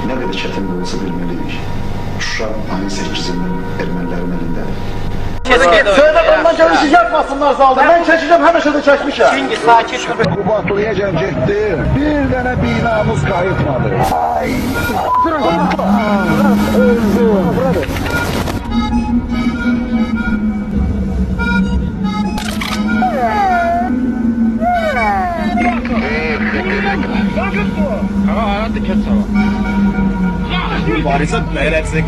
ne kadar çetin de olsa bilmeliydik. Şuşa ayın 8'inde ermənilərin əlindədir. Söyle ondan gelin siz yapmasınlar zalda. Ben çekeceğim, her şeyde çekmişim. Çünkü sakin dur. Bu batılıyacan gitti. Bir tane binamız kayıtmadı. Ay. Varsa beğenecek.